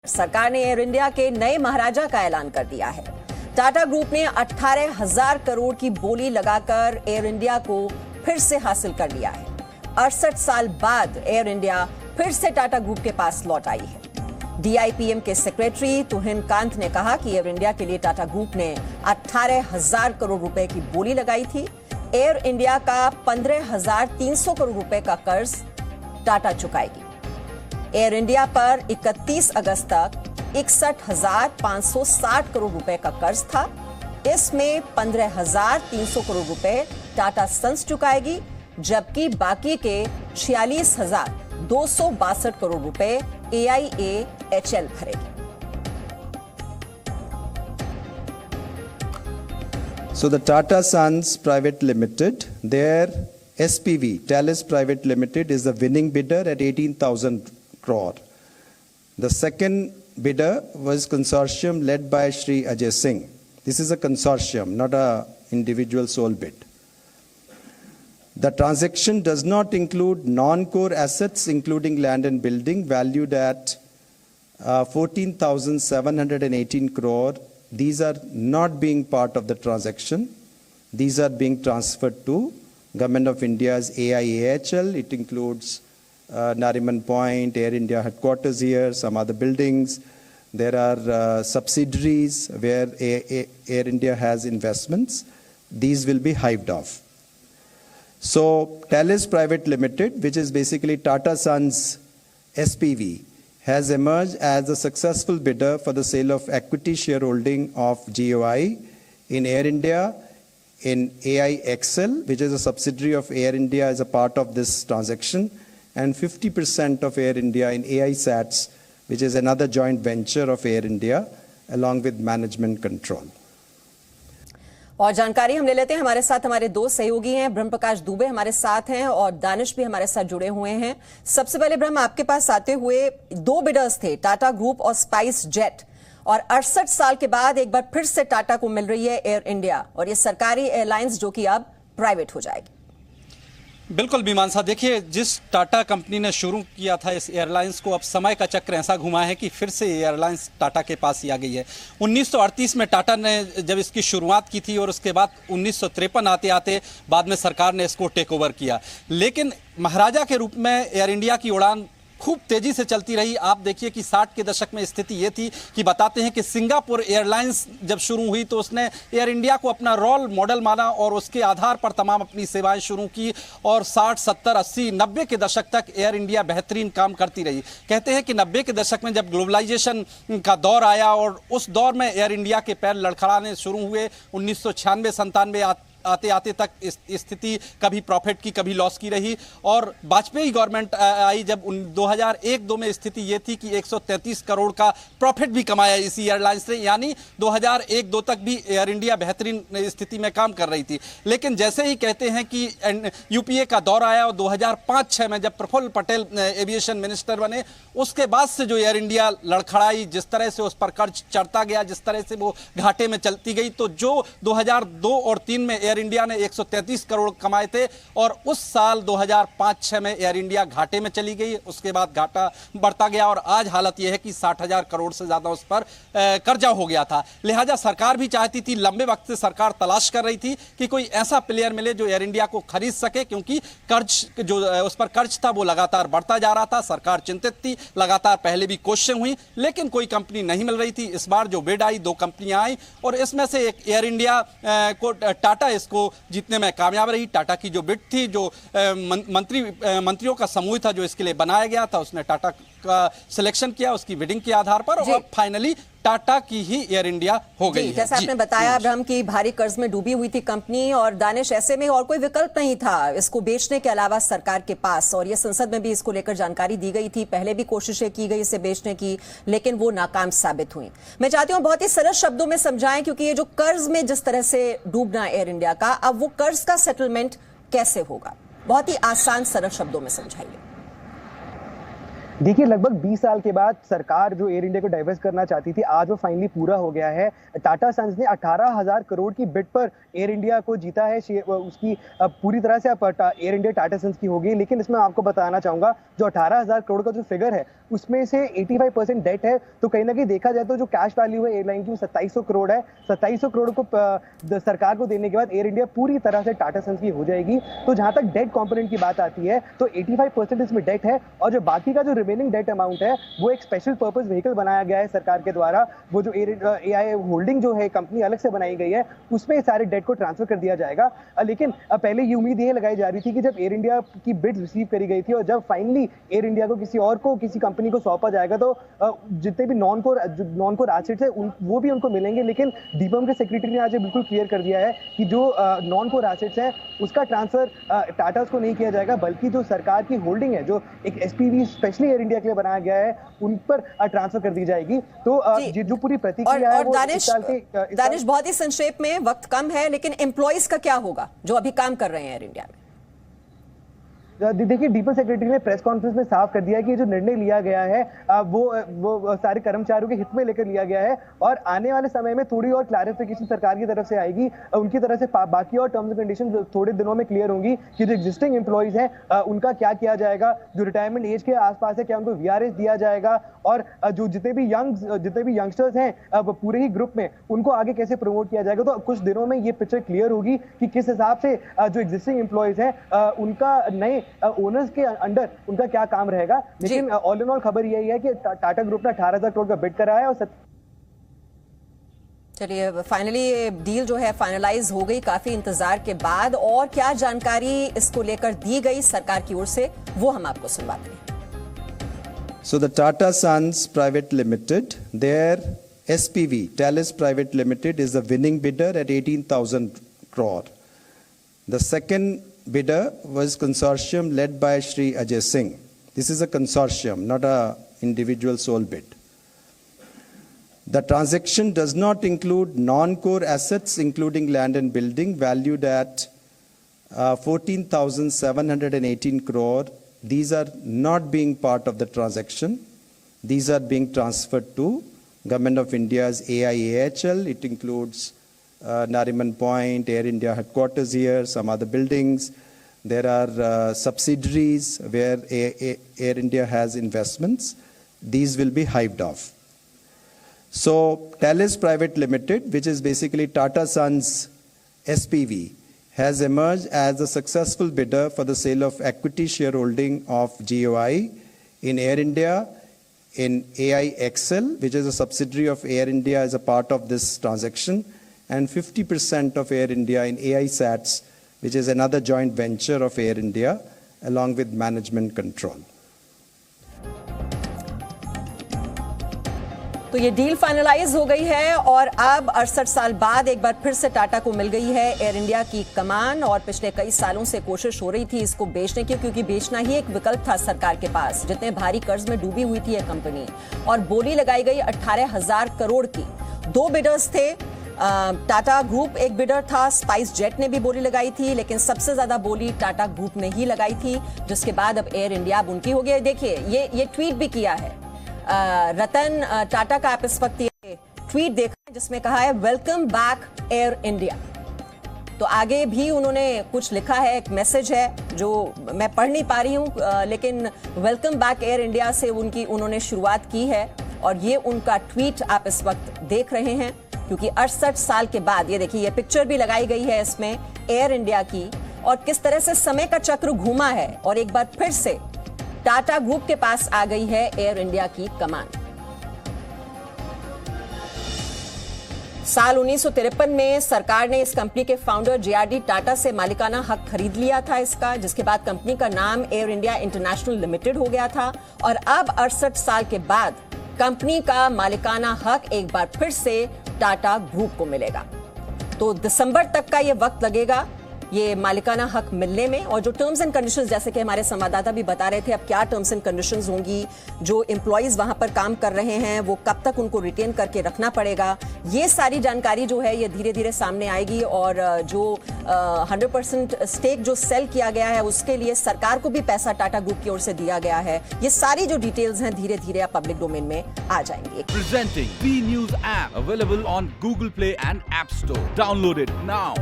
सरकार ने air India के नए महाराजा का ऐलान कर दिया है। टाटा ग्रुप ने 18,000 करोड़ की बोली लगाकर एयर इंडिया को फिर से हासिल कर लिया है। 68 साल बाद एयर इंडिया फिर से टाटा ग्रुप के पास लौट आई है। डीआईपीएम के सेक्रेटरी तुहिन कांत ने कहा कि एयर इंडिया के लिए टाटा ग्रुप ने 18,000 करोड़ रुपए की बोली लगाई थी। एयर इंडिया का 15,300 करोड़ रुपए का कर्ज टाटा चुकाएगी। एयर इंडिया पर 31 अगस्त तक 61,560 करोड़ रुपए का कर्ज था। इसमें 15,300 करोड़ रुपए टाटा सन्स चुकाएगी, जबकि बाकी के 46,262 करोड़ रुपए AIAHL भरेगी। So the Tata Sons Private Limited, their SPV, Talis Private Limited, is the winning bidder at 18,000 crore. The second bidder was consortium led by Shri Ajay Singh. This is a consortium, not a individual sole bid. The transaction does not include non-core assets, including land and building, valued at 14,718 crore. These are not being part of the transaction. These are being transferred to Government of India's AIAHL. It includes Nariman Point, Air India headquarters here, some other buildings. There are subsidiaries where Air India has investments. These will be hived off. So Talis Private Limited, which is basically Tata Sons SPV, has emerged as a successful bidder for the sale of equity shareholding of GOI in Air India, in AIXL, which is a subsidiary of Air India as a part of this transaction, and 50% of Air India in AISATS, which is another joint venture of Air India, along with management control. और जानकारी हम ले लेते हैं। हमारे साथ हमारे दो सहयोगी हैं, ब्रह्म प्रकाश दुबे हमारे साथ हैं और दानिश भी हमारे साथ जुड़े हुए हैं। सबसे पहले ब्रह्म, आपके पास आते हुए दो बिडर्स थे, टाटा ग्रुप और स्पाइस जेट, और 68 साल के बाद एक बार फिर से टाटा को मिल रही है एयर इंडिया, और ये सरकारी एयरलाइंस जो कि अब प्राइवेट हो जाएगी। बिल्कुल मीमांसा, देखिए जिस टाटा कंपनी ने शुरू किया था इस एयरलाइंस को, अब समय का चक्र ऐसा घुमा है कि फिर से एयरलाइंस टाटा के पास ही आ गई है। 1938 में टाटा ने जब इसकी शुरुआत की थी और उसके बाद 1953 आते आते बाद में सरकार ने इसको टेक ओवर किया, लेकिन महाराजा के रूप में एयर इंडिया की उड़ान खूब तेजी से चलती रही। आप देखिए कि 60 के दशक में स्थिति ये थी कि बताते हैं कि सिंगापुर एयरलाइंस जब शुरू हुई तो उसने एयर इंडिया को अपना रोल मॉडल माना और उसके आधार पर तमाम अपनी सेवाएं शुरू की, और 60, 70, 80, 90 के दशक तक एयर इंडिया बेहतरीन काम करती रही। कहते हैं कि 90 के दशक में जब ग्लोबलाइजेशन का दौर आया और उस दौर में एयर इंडिया के पैर लड़खड़ाने शुरू हुए, 1996-97 आते आते तक स्थिति कभी प्रॉफिट की कभी लॉस की रही, और वाजपेयी गवर्नमेंट आई जब 2001-2 में स्थिति ये थी कि 133 करोड़ का प्रॉफिट भी कमाया इसी एयरलाइंस ने, यानी 2001-2 तक भी एयर इंडिया बेहतरीन स्थिति में काम कर रही थी। लेकिन जैसे ही कहते हैं कि यूपीए का दौर आया और 2005-6 में जब प्रफुल्ल पटेल एविएशन मिनिस्टर बने, उसके बाद से जो एयर इंडिया लड़खड़ाई, जिस तरह से उस पर कर्ज चढ़ता गया, जिस तरह से वो घाटे में चलती गई, तो जो 2002 और 3 में एयर इंडिया ने 133 करोड़ कमाए थे और उस साल 2005-6 में एयर इंडिया घाटे में चली गई, उसके बाद घाटा बढ़ता गया और आज हालत यह है कि 60,000 करोड़ से ज्यादा उस पर कर्जा हो गया था। लिहाजा सरकार भी चाहती थी, लंबे वक्त से सरकार तलाश कर रही थी कि कोई ऐसा प्लेयर मिले जो एयर इंडिया को खरीद सके, क्योंकि कर्ज जो उस पर कर्ज था वो लगातार बढ़ता जा रहा था। सरकार चिंतित थी, लगातार पहले भी कोशिशें हुई, लेकिन कोई कंपनी नहीं मिल रही थी। इस बार जो बिड आई, 2 कंपनियां आई और इसमें से एक एयर इंडिया को टाटा इसको जीतने में कामयाब रही। टाटा की जो बिड थी, जो मंत्रियों का समूह था जो इसके लिए बनाया गया था, उसने टाटा का सिलेक्शन किया उसकी बिडिंग के आधार पर, और फाइनली टाटा की ही एयर इंडिया हो गई है। जैसा आपने बताया ब्रह्म की भारी कर्ज में डूबी हुई थी कंपनी, और दानिश ऐसे में और कोई विकल्प नहीं था इसको बेचने के अलावा सरकार के पास, और ये संसद में भी इसको लेकर जानकारी दी गई थी, पहले भी कोशिशें की गई इसे बेचने की, लेकिन वो नाकाम साबित हुई। मैं चाहती हूं बहुत ही सरल शब्दों में समझाएं, क्योंकि ये जो कर्ज में जिस तरह से डूबना एयर इंडिया का, अब वो कर्ज का सेटलमेंट कैसे होगा, बहुत ही आसान सरल शब्दों में समझाइए। देखिए, लगभग 20 साल के बाद सरकार जो एयर इंडिया को डाइवर्स्ट करना चाहती थी, आज वो फाइनली पूरा हो गया है। टाटा सन्स ने 18,000 करोड़ की बिड पर एयर इंडिया को जीता है। उसकी पूरी तरह से एयर इंडिया टाटा सन्स की हो गई। लेकिन इसमें आपको बताना चाहूंगा, जो 18,000 करोड़ का जो फिगर है, उसमें से 85% डेट है। तो कहीं ना कहीं देखा जाए तो जो कैश वैल्यू है एयरलाइन की, वो 2700 करोड़ है। 2700 करोड़ को सरकार को देने के बाद एयर इंडिया पूरी तरह से टाटा सन्स की हो जाएगी। तो जहां तक डेट कॉम्पोनेंट की बात आती है, तो 85% इसमें डेट है, और जो बाकी का जो रिमेनिंग डेट अमाउंट है, वो एक स्पेशल पर्पस व्हीकल बनाया गया है सरकार के द्वारा। वो जो एआई होल्डिंग जो है कंपनी अलग से बनाई गई है, उसमें सारे डेट को ट्रांसफर कर दिया जाएगा। लेकिन पहले ये उम्मीद ये लगाई जा रही थी कि जब एयर इंडिया की बिड रिसीव करी गई थी और जब फाइनली एयर इंडिया को किसी कंपनी को सौंपा जाएगा, तो जितने भी नॉन कोर एसेट्स है वो भी उनको मिलेंगे। लेकिन डीपीएम के सेक्रेटरी ने आज बिल्कुल क्लियर कर दिया है कि जो नॉन कोर एसेट्स है उसका ट्रांसफर टाटा को नहीं किया जाएगा, बल्कि जो सरकार की होल्डिंग है, जो एक एसपीवी स्पेशली एयर इंडिया के लिए बनाया गया है, उन पर ट्रांसफर कर दी जाएगी। तो जो पूरी प्रतिक्रिया है वो दानिश, बहुत ही संक्षेप में, वक्त कम है, लेकिन एम्प्लॉइज का क्या होगा जो अभी काम कर रहे हैं एयर इंडिया में? देखिए, डीपीएम सेक्रेटरी ने प्रेस कॉन्फ्रेंस में साफ कर दिया है कि जो निर्णय लिया गया है वो सारे कर्मचारियों के हित में लेकर लिया गया है, और आने वाले समय में थोड़ी और क्लैरिफिकेशन सरकार की तरफ से आएगी। उनकी तरफ से बाकी और टर्म्स एंड कंडीशन थोड़े दिनों में क्लियर होंगी कि जो एग्जिस्टिंग एम्प्लॉइज हैं उनका क्या किया जाएगा, जो रिटायरमेंट एज के आसपास है क्या उनको वीआरएस दिया जाएगा, और जो जितने भी यंगस्टर्स हैं पूरे ही ग्रुप में, उनको आगे कैसे प्रमोट किया जाएगा। तो कुछ दिनों में ये पिक्चर क्लियर होगी कि किस हिसाब से जो एग्जिस्टिंग एम्प्लॉइज हैं उनका नए ओनर्स के अंडर उनका क्या काम रहेगा। लेकिन ऑल इन ऑल खबर यही है कि टाटा ग्रुप ने 18,000 करोड़ का बिड करा है। और चलिए, फाइनली डील जो है फाइनलाइज हो गई काफी इंतजार के बाद, और क्या जानकारी इसको लेकर दी गई सरकार की ओर से, वो हम आपको सुनवाते हैं। So the Tata Sons Private Limited, their SPV, Thales Private Limited, is the winning bidder at 18,000 crore. The second bidder was consortium led by Shri Ajay Singh. This is a consortium, not a individual sole bid. The transaction does not include non-core assets, including land and building, valued at 14,718 crore. These are not being part of the transaction. These are being transferred to Government of India's AIAHL. It includes Nariman Point, Air India headquarters here, some other buildings. There are subsidiaries where Air India has investments. These will be hived off. So Thales Private Limited, which is basically Tata Sons SPV, has emerged as a successful bidder for the sale of equity shareholding of GOI in Air India, in AIXL, which is a subsidiary of Air India as a part of this transaction, and 50% of Air India in AISATS, which is another joint venture of Air India, along with management control. तो ये deal finalise हो गई है, और अब 68 साल बाद एक बार फिर से टाटा को मिल गई है एयर इंडिया की कमान। और पिछले कई सालों से कोशिश हो रही थी इसको बेचने की, क्योंकि बेचना ही एक विकल्प था सरकार के पास, जितने भारी कर्ज में डूबी हुई थी यह कंपनी। और बोली लगाई गई 18,000 करोड़ की। दो बिडर्स थे, टाटा ग्रुप एक बिडर था, स्पाइस जेट ने भी बोली लगाई थी, लेकिन सबसे ज्यादा बोली टाटा ग्रुप ने ही लगाई थी, जिसके बाद अब एयर इंडिया अब उनकी हो गई। देखिए, ये ट्वीट भी किया है रतन टाटा का। आप इस वक्त ये ट्वीट देखा जिसमें कहा है वेलकम बैक एयर इंडिया। तो आगे भी उन्होंने कुछ लिखा है, एक मैसेज है जो मैं पढ़ नहीं पा रही हूं, लेकिन वेलकम बैक एयर इंडिया से उन्होंने शुरुआत की है। और ये उनका ट्वीट आप इस वक्त देख रहे हैं, क्योंकि 68 साल के बाद ये देखिए, ये पिक्चर भी लगाई गई है इसमें एयर इंडिया की, और किस तरह से समय का चक्र घूमा है, और एक बार फिर से टाटा ग्रुप के पास आ गई है एयर इंडिया की कमान। साल 1953 में सरकार ने इस कंपनी के फाउंडर जेआरडी टाटा से मालिकाना हक खरीद लिया था इसका, जिसके बाद कंपनी का नाम एयर इंडिया इंटरनेशनल लिमिटेड हो गया था। और अब 68 साल के बाद कंपनी का मालिकाना हक एक बार फिर से टाटा ग्रुप को मिलेगा। तो दिसंबर तक का यह वक्त लगेगा ये मालिकाना हक मिलने में, और जो टर्म्स एंड कंडीशंस, जैसे कि हमारे संवाददाता भी बता रहे थे, अब क्या टर्म्स एंड कंडीशंस होंगी, जो एम्प्लॉइज वहां पर काम कर रहे हैं वो कब तक उनको रिटेन करके रखना पड़ेगा, ये सारी जानकारी जो है ये धीरे धीरे सामने आएगी। और जो 100% स्टेक जो सेल किया गया है उसके लिए सरकार को भी पैसा टाटा ग्रुप की ओर से दिया गया है। ये सारी जो डिटेल्स हैं धीरे धीरे पब्लिक डोमेन में आ जाएंगी। Presenting B News app available on Google Play and App Store. Download it now.